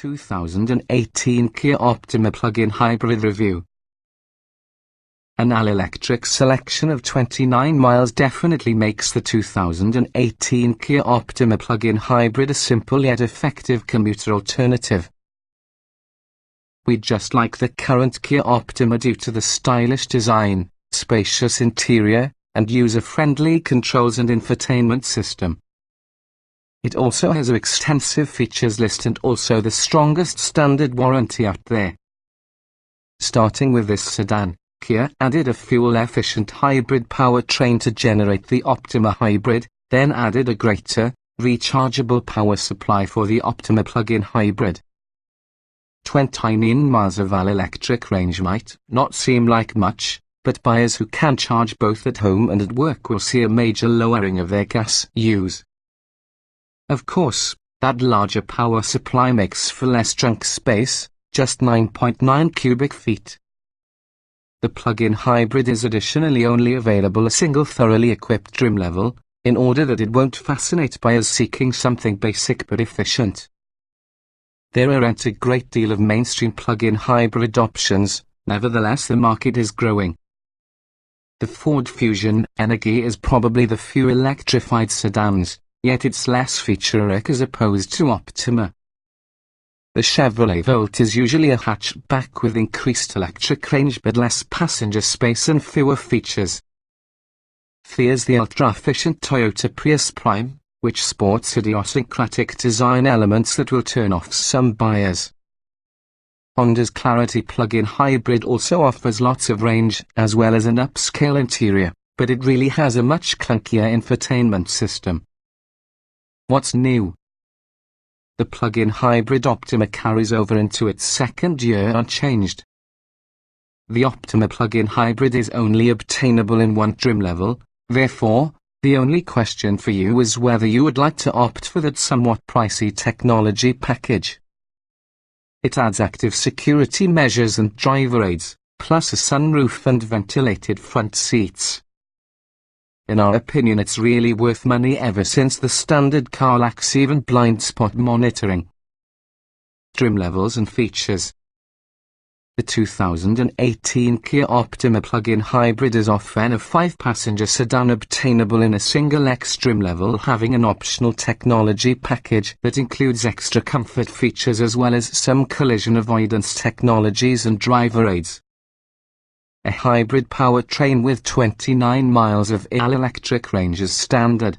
2018 Kia Optima plug-in hybrid review. An all-electric selection of 29 miles definitely makes the 2018 Kia Optima plug-in hybrid a simple yet effective commuter alternative. We just like the current Kia Optima due to the stylish design, spacious interior, and user-friendly controls and infotainment system. It also has an extensive features list and also the strongest standard warranty out there. Starting with this sedan, Kia added a fuel-efficient hybrid powertrain to generate the Optima Hybrid, then added a greater, rechargeable power supply for the Optima plug-in hybrid. 29 miles of all-electric range might not seem like much, but buyers who can charge both at home and at work will see a major lowering of their gas use. Of course, that larger power supply makes for less trunk space, just 9.9 cubic feet. The plug-in hybrid is additionally only available a single thoroughly equipped trim level, in order that it won't fascinate buyers seeking something basic but efficient. There aren't a great deal of mainstream plug-in hybrid options, nevertheless the market is growing. The Ford Fusion Energy is probably the few electrified sedans, yet it's less feature-rich as opposed to Optima. The Chevrolet Volt is usually a hatchback with increased electric range but less passenger space and fewer features. There's the ultra-efficient Toyota Prius Prime, which sports idiosyncratic design elements that will turn off some buyers. Honda's Clarity plug-in hybrid also offers lots of range as well as an upscale interior, but it really has a much clunkier infotainment system. What's new? The plug-in hybrid Optima carries over into its second year unchanged. The Optima plug-in hybrid is only obtainable in one trim level, therefore, the only question for you is whether you would like to opt for that somewhat pricey technology package. It adds active security measures and driver aids, plus a sunroof and ventilated front seats. In our opinion, it's really worth money ever since the standard car lacks even blind spot monitoring. Trim levels and features. The 2018 Kia Optima plug-in hybrid is often a 5-passenger sedan obtainable in a single X trim level, having an optional technology package that includes extra comfort features as well as some collision avoidance technologies and driver aids. A hybrid powertrain with 29 miles of all-electric range is standard.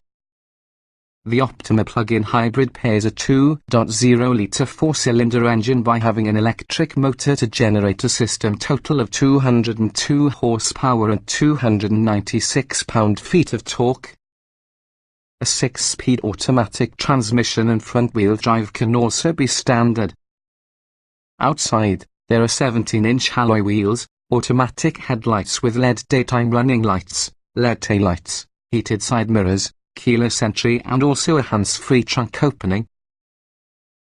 The Optima plug-in hybrid pairs a 2.0-litre 4-cylinder engine by having an electric motor to generate a system total of 202 horsepower and 296 pound-feet of torque. A 6-speed automatic transmission and front-wheel drive can also be standard. Outside, there are 17-inch alloy wheels, automatic headlights with LED daytime running lights, LED taillights, heated side mirrors, keyless entry and also a hands-free trunk opening.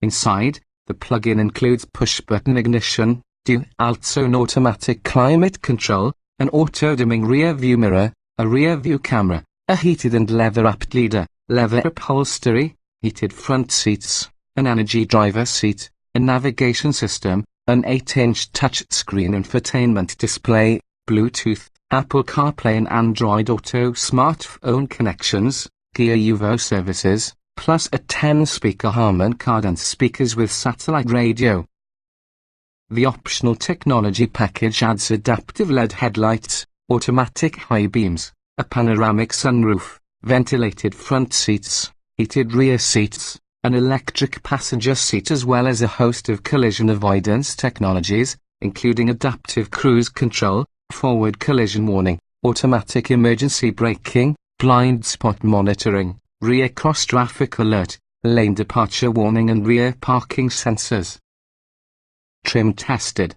Inside, the plug-in includes push-button ignition, dual-zone automatic climate control, an auto-dimming rear-view mirror, a rear-view camera, a heated and leather-wrapped leather upholstery, heated front seats, an energy driver seat, a navigation system, an 8-inch touchscreen infotainment display, Bluetooth, Apple CarPlay and Android Auto smartphone connections, Kia Evo services, plus a 10-speaker Harman Kardon speakers with satellite radio. The optional technology package adds adaptive LED headlights, automatic high beams, a panoramic sunroof, ventilated front seats, heated rear seats, an electric passenger seat as well as a host of collision avoidance technologies, including adaptive cruise control, forward collision warning, automatic emergency braking, blind spot monitoring, rear cross traffic alert, lane departure warning and rear parking sensors. Trim tested.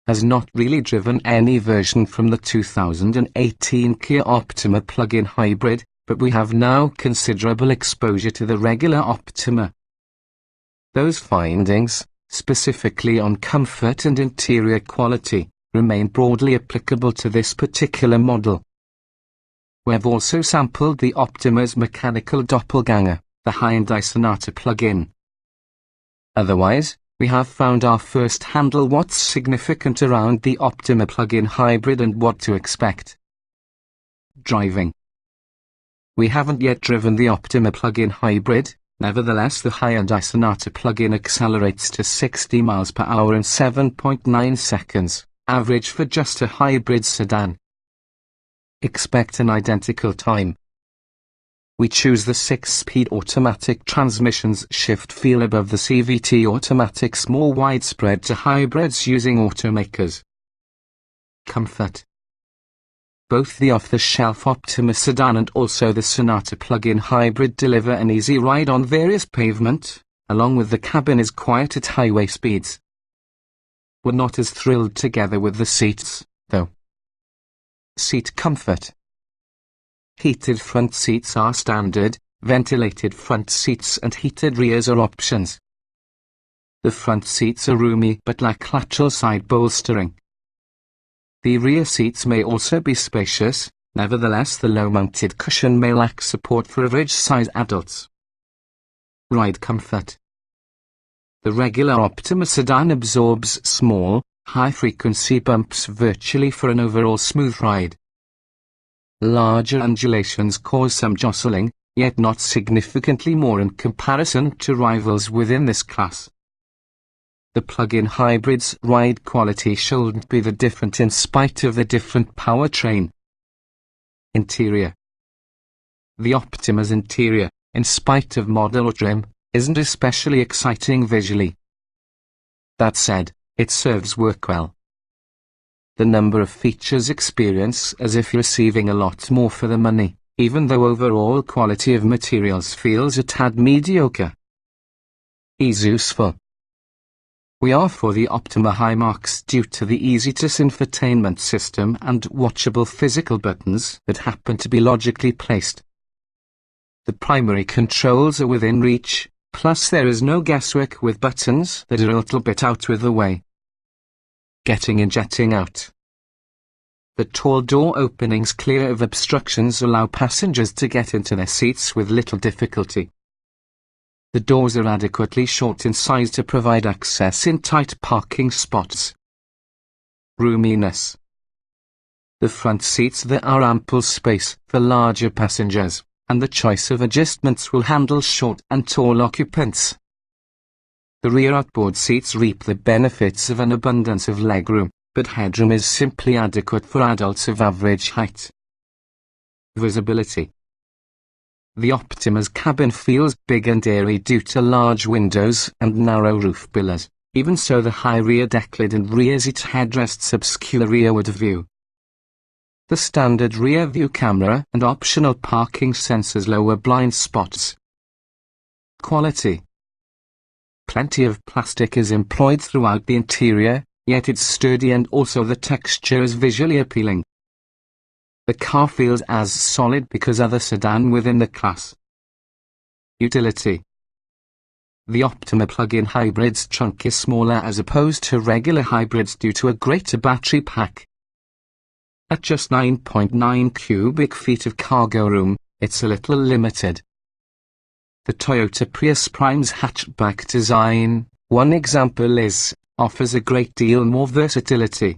Has not really driven any version from the 2018 Kia Optima plug-in hybrid, but we have now considerable exposure to the regular Optima. Those findings, specifically on comfort and interior quality, remain broadly applicable to this particular model. We've also sampled the Optima's mechanical doppelganger, the Hyundai Sonata plug-in. Otherwise, we have found our first handle what's significant around the Optima plug-in hybrid and what to expect. Driving. We haven't yet driven the Optima plug-in hybrid, nevertheless the Hyundai Sonata plug-in accelerates to 60 miles per hour in 7.9 seconds, average for just a hybrid sedan. Expect an identical time. We choose the 6-speed automatic transmission's shift feel above the CVT automatics, more widespread to hybrids using automakers. Comfort. Both the off-the-shelf Optima sedan and also the Sonata plug-in hybrid deliver an easy ride on various pavement, along with the cabin is quiet at highway speeds. We're not as thrilled together with the seats, though. Seat comfort. Heated front seats are standard, ventilated front seats and heated rears are options. The front seats are roomy but lack lateral side bolstering. The rear seats may also be spacious, nevertheless the low-mounted cushion may lack support for average-size adults. Ride comfort. The regular Optima sedan absorbs small, high-frequency bumps virtually for an overall smooth ride. Larger undulations cause some jostling, yet not significantly more in comparison to rivals within this class. The plug-in hybrid's ride quality shouldn't be that different in spite of the different powertrain. Interior. The Optima's interior, in spite of model or trim, isn't especially exciting visually. That said, it serves work well. The number of features experience as if you're receiving a lot more for the money, even though overall quality of materials feels a tad mediocre. Is useful. We are for the Optima high marks due to the easy-to-use infotainment system and watchable physical buttons that happen to be logically placed. The primary controls are within reach, plus there is no guesswork with buttons that are a little bit out of the way. Getting and jetting out. The tall door openings clear of obstructions allow passengers to get into their seats with little difficulty. The doors are adequately short in size to provide access in tight parking spots. Roominess. The front seats there are ample space for larger passengers, and the choice of adjustments will handle short and tall occupants. The rear outboard seats reap the benefits of an abundance of legroom, but headroom is simply adequate for adults of average height. Visibility. The Optima's cabin feels big and airy due to large windows and narrow roof pillars. Even so, the high rear deck lid and rear seat headrests obscure rearward view. The standard rear view camera and optional parking sensors lower blind spots. Quality. Plenty of plastic is employed throughout the interior, yet it's sturdy and also the texture is visually appealing. The car feels as solid because other sedan within the class. Utility. The Optima plug-in hybrid's trunk is smaller as opposed to regular hybrids due to a greater battery pack. At just 9.9 cubic feet of cargo room, it's a little limited. The Toyota Prius Prime's hatchback design, one example is, offers a great deal more versatility.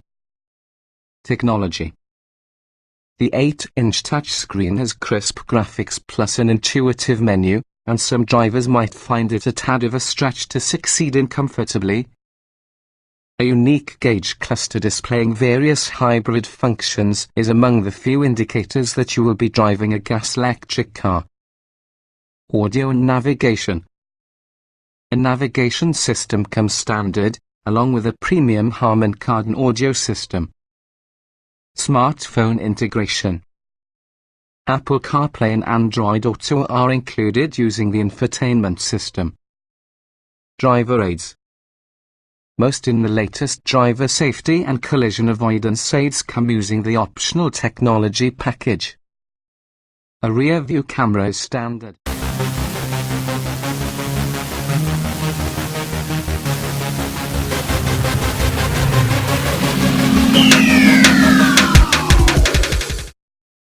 Technology. The 8-inch touchscreen has crisp graphics plus an intuitive menu, and some drivers might find it a tad of a stretch to succeed in comfortably. A unique gauge cluster displaying various hybrid functions is among the few indicators that you will be driving a gas-electric car. Audio and navigation. A navigation system comes standard, along with a premium Harman Kardon audio system. Smartphone integration. Apple CarPlay and Android Auto are included using the infotainment system. Driver aids. Most in the latest driver safety and collision avoidance aids come using the optional technology package. A rear view camera is standard.